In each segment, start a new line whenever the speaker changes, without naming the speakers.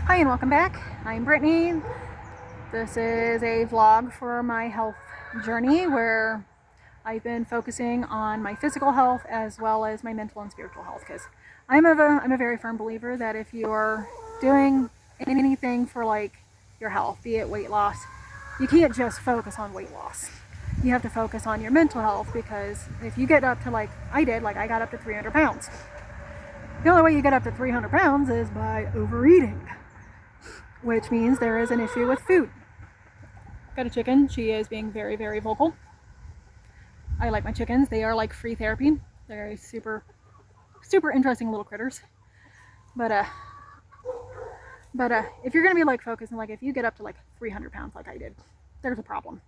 Hi and welcome back. I'm Brittany. This is a vlog for my health journey where I've been focusing on my physical health as well as my mental and spiritual health, because I'm a very firm believer that if you're doing anything for like your health, be it weight loss, you can't just focus on weight loss. You have to focus on your mental health, because if you get up to like I did, like I got up to 300 pounds. The only way you get up to 300 pounds is by overeating, which means there is an issue with food. Got a chicken. She is being very, very vocal. I like my chickens. They are like free therapy. They're super, super interesting little critters. But if you're gonna be like focusing, like if you get up to like 300 pounds, like I did, there's a problem.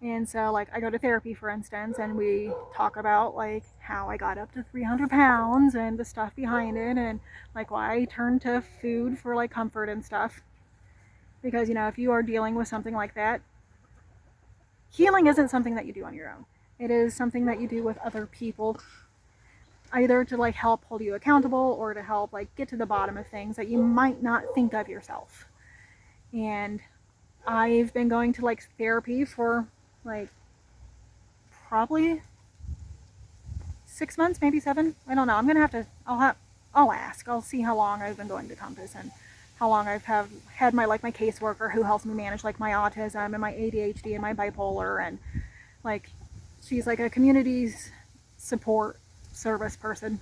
And so like I go to therapy, for instance, and we talk about like how I got up to 300 pounds and the stuff behind it, and like why I turned to food for like comfort and stuff. Because, you know, if you are dealing with something like that, healing isn't something that you do on your own. It is something that you do with other people, either to like help hold you accountable or to help like get to the bottom of things that you might not think of yourself. And I've been going to like therapy for like probably 6 months, maybe 7. I don't know. I'm gonna have to. I'll ask. I'll see how long I've been going to Compass and how long I've had my like my caseworker who helps me manage like my autism and my ADHD and my bipolar, and like she's like a community support service person,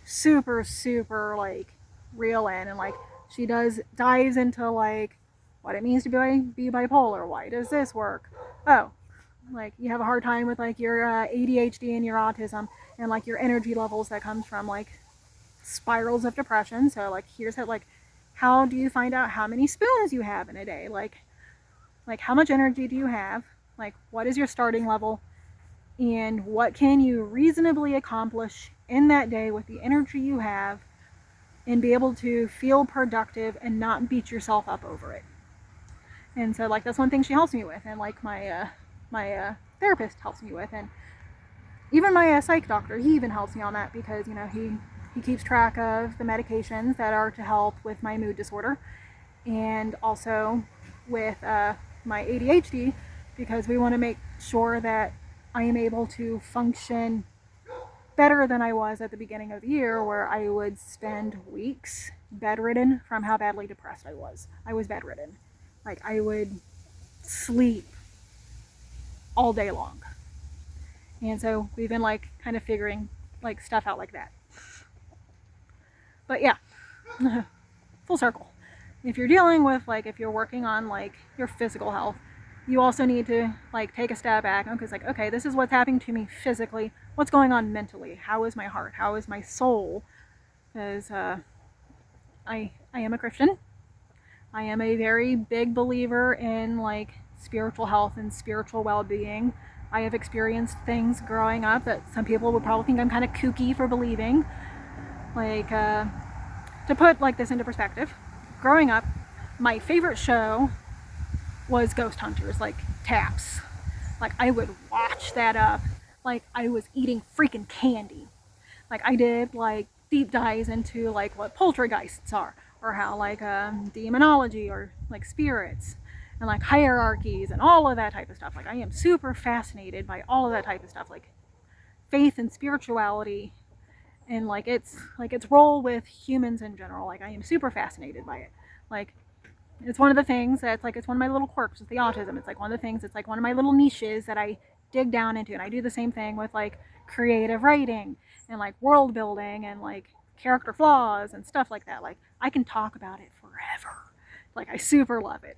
super super like real in, and like she dives into like what it means to be bipolar. Why does this work? Oh, like you have a hard time with like your ADHD and your autism and like your energy levels that comes from like spirals of depression. So like here's how do you find out how many spoons you have in a day? Like how much energy do you have? Like what is your starting level? And what can you reasonably accomplish in that day with the energy you have, and be able to feel productive and not beat yourself up over it? And so like that's one thing she helps me with, and like my therapist helps me with, and even my psych doctor, he even helps me on that, because you know he keeps track of the medications that are to help with my mood disorder, and also with my ADHD, because we want to make sure that I am able to function better than I was at the beginning of the year, where I would spend weeks bedridden from how badly depressed I was. I was bedridden. Like I would sleep all day long. And so we've been like kind of figuring like stuff out like that. But yeah, full circle. If you're dealing with like, if you're working on like your physical health, you also need to like take a step back, because like, okay, this is what's happening to me physically. What's going on mentally? How is my heart? How is my soul? Because I am a Christian. I am a very big believer in like spiritual health and spiritual well-being. I have experienced things growing up that some people would probably think I'm kind of kooky for believing. Like, to put like this into perspective, growing up, my favorite show was Ghost Hunters, like Taps. Like I would watch that up like I was eating freaking candy. Like I did like deep dives into like what poltergeists are, or how like demonology, or like spirits, and like hierarchies and all of that type of stuff. Like I am super fascinated by all of that type of stuff, like faith and spirituality, and like its role with humans in general. Like I am super fascinated by it. Like it's one of the things that's like, it's one of my little quirks with the autism. It's like one of the things, it's like one of my little niches that I dig down into. And I do the same thing with like creative writing and like world building and like character flaws and stuff like that. Like I can talk about it forever. Like I super love it.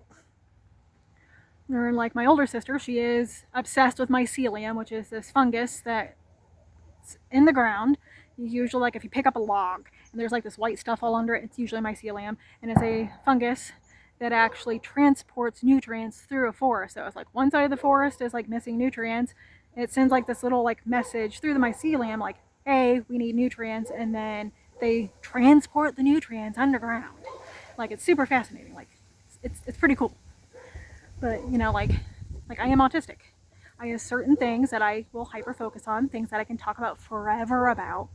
And like my older sister, she is obsessed with mycelium, which is this fungus that's in the ground. Usually like if you pick up a log and there's like this white stuff all under it, it's usually mycelium, and it's a fungus that actually transports nutrients through a forest. So it's like one side of the forest is like missing nutrients. It sends like this little like message through the mycelium, like, hey, we need nutrients, and then they transport the nutrients underground. Like it's super fascinating. Like it's pretty cool. But you know, like I am autistic. I have certain things that I will hyper focus on, things that I can talk about forever about.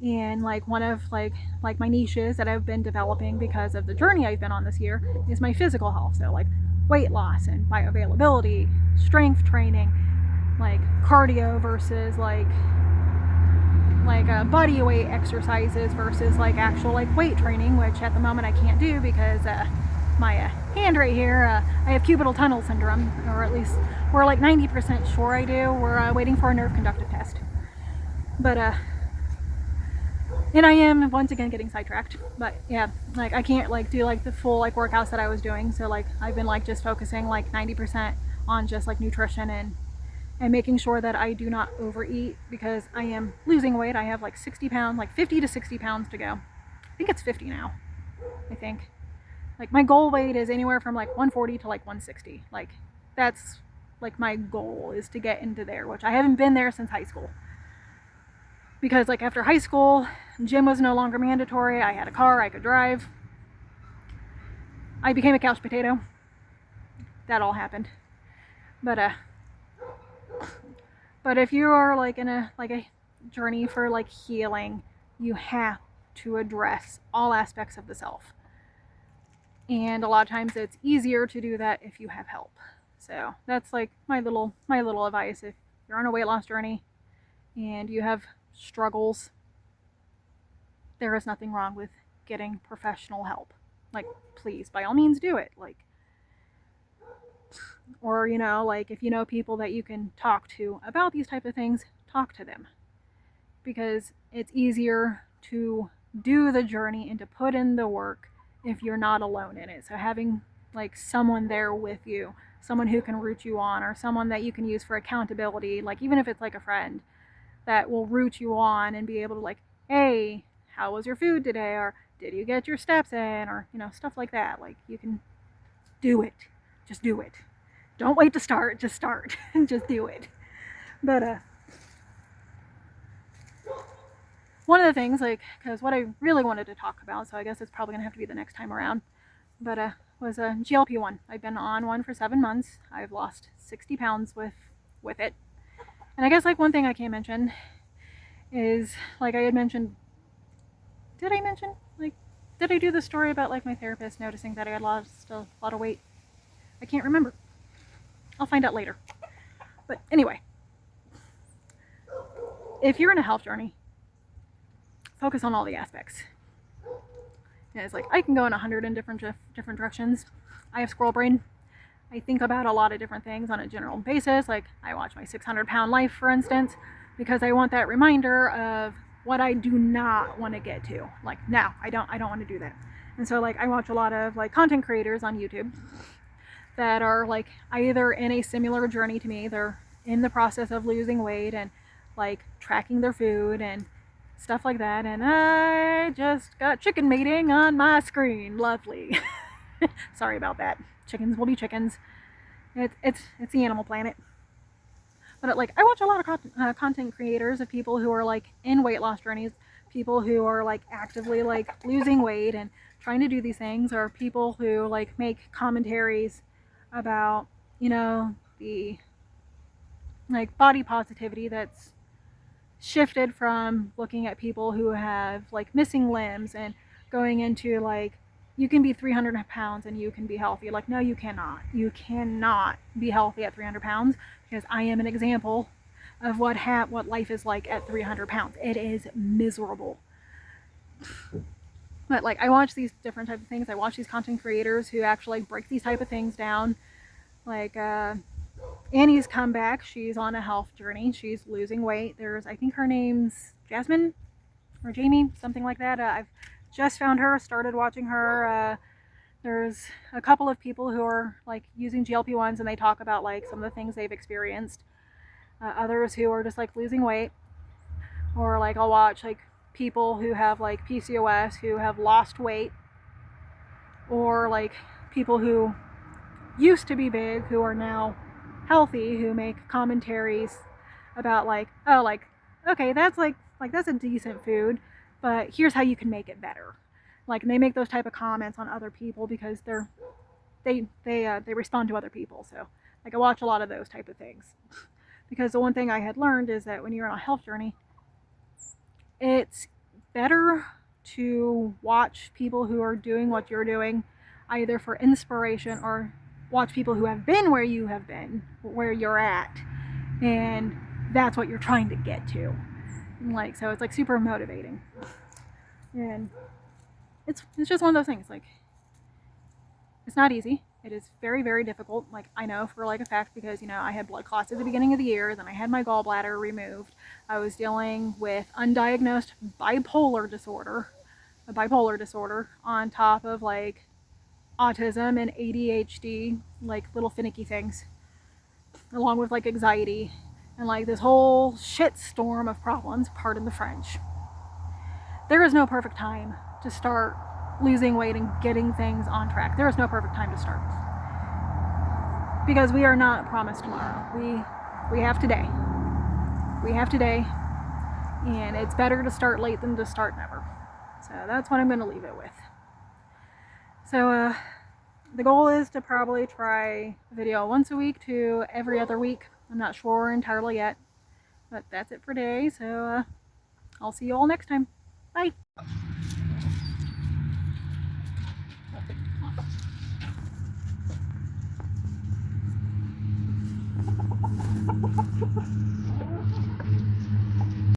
And like one of like my niches that I've been developing because of the journey I've been on this year is my physical health. So like weight loss and bioavailability, strength training, like cardio versus like body weight exercises versus like actual like weight training, which at the moment I can't do because my hand right here, I have cubital tunnel syndrome, or at least we're like 90% sure I do. We're waiting for a nerve conductive test. But and I am once again getting sidetracked. But yeah, like I can't like do like the full like workouts that I was doing. So like I've been like just focusing like 90% on just like nutrition and making sure that I do not overeat because I am losing weight. I have like 60 pounds, like 50 to 60 pounds to go. I think it's 50 now. I think. Like my goal weight is anywhere from like 140 to like 160. Like that's like my goal is to get into there, which I haven't been there since high school. Because like after high school, gym was no longer mandatory. I had a car, I could drive. I became a couch potato. That all happened. But if you are like in a journey for like healing, you have to address all aspects of the self. And a lot of times it's easier to do that if you have help. So that's like my little advice. If you're on a weight loss journey and you have struggles, there is nothing wrong with getting professional help. Like, please, by all means, do it. Like, or you know, like if you know people that you can talk to about these type of things, talk to them, because it's easier to do the journey and to put in the work if you're not alone in it. So having like someone there with you, someone who can root you on, or someone that you can use for accountability, like even if it's like a friend that will root you on and be able to like, hey, how was your food today? Or did you get your steps in? Or, you know, stuff like that. Like you can do it. Just do it. Don't wait to start. Just start. Just do it. But one of the things, like, because what I really wanted to talk about, so I guess it's probably gonna have to be the next time around, but was a GLP-1. I've been on one for 7 months. I've lost 60 pounds with it. And I guess like one thing I can't mention is, like I had mentioned, did I do the story about like my therapist noticing that I had lost a lot of weight? I can't remember. I'll find out later. But anyway, if you're in a health journey, focus on all the aspects. And it's like I can go in 100 different directions. I have squirrel brain. I think about a lot of different things on a general basis. Like I watch my 600-pound life, for instance, because I want that reminder of what I do not want to get to. Like, no, I don't want to do that. And so like I watch a lot of like content creators on YouTube that are like either in a similar journey to me. They're in the process of losing weight and like tracking their food and stuff like that. And I just got chicken mating on my screen. Lovely. Sorry about that. Chickens will be chickens. It's the Animal Planet. But like I watch a lot of content creators of people who are like in weight loss journeys, people who are like actively like losing weight and trying to do these things, or people who like make commentaries about, you know, the like body positivity that's shifted from looking at people who have like missing limbs and going into like you can be 300 pounds and you can be healthy. Like, no, you cannot. You cannot be healthy at 300 pounds, because I am an example of what life is like at 300 pounds. It is miserable. But like I watch these different types of things. I watch these content creators who actually break these type of things down. Like Annie's come back. She's on a health journey. She's losing weight. I think her name's Jasmine or Jamie, something like that. I've just found her, started watching her. There's a couple of people who are like using GLP-1s and they talk about like some of the things they've experienced. Others who are just like losing weight. Or like I'll watch like people who have like PCOS who have lost weight. Or like people who used to be big who are now healthy, who make commentaries about like, oh, like, okay, that's like that's a decent food, but here's how you can make it better. Like, and they make those type of comments on other people because they respond to other people. So like I watch a lot of those type of things, because the one thing I had learned is that when you're on a health journey, it's better to watch people who are doing what you're doing, either for inspiration or watch people who have been where you have been, where you're at, and that's what you're trying to get to. And like, so it's like super motivating. And it's just one of those things, like, it's not easy. It is very, very difficult. Like, I know for like a fact, because, you know, I had blood clots at the beginning of the year, then I had my gallbladder removed. I was dealing with undiagnosed bipolar disorder, a bipolar disorder, on top of like autism and ADHD, like little finicky things, along with like anxiety and like this whole shit storm of problems, pardon the French. There is no perfect time to start losing weight and getting things on track. There is no perfect time to start, because we are not promised tomorrow. We have today. We have today, and it's better to start late than to start never. So that's what I'm going to leave it with. So the goal is to probably try a video once a week to every other week. I'm not sure entirely yet, but that's it for today. So I'll see you all next time. Bye.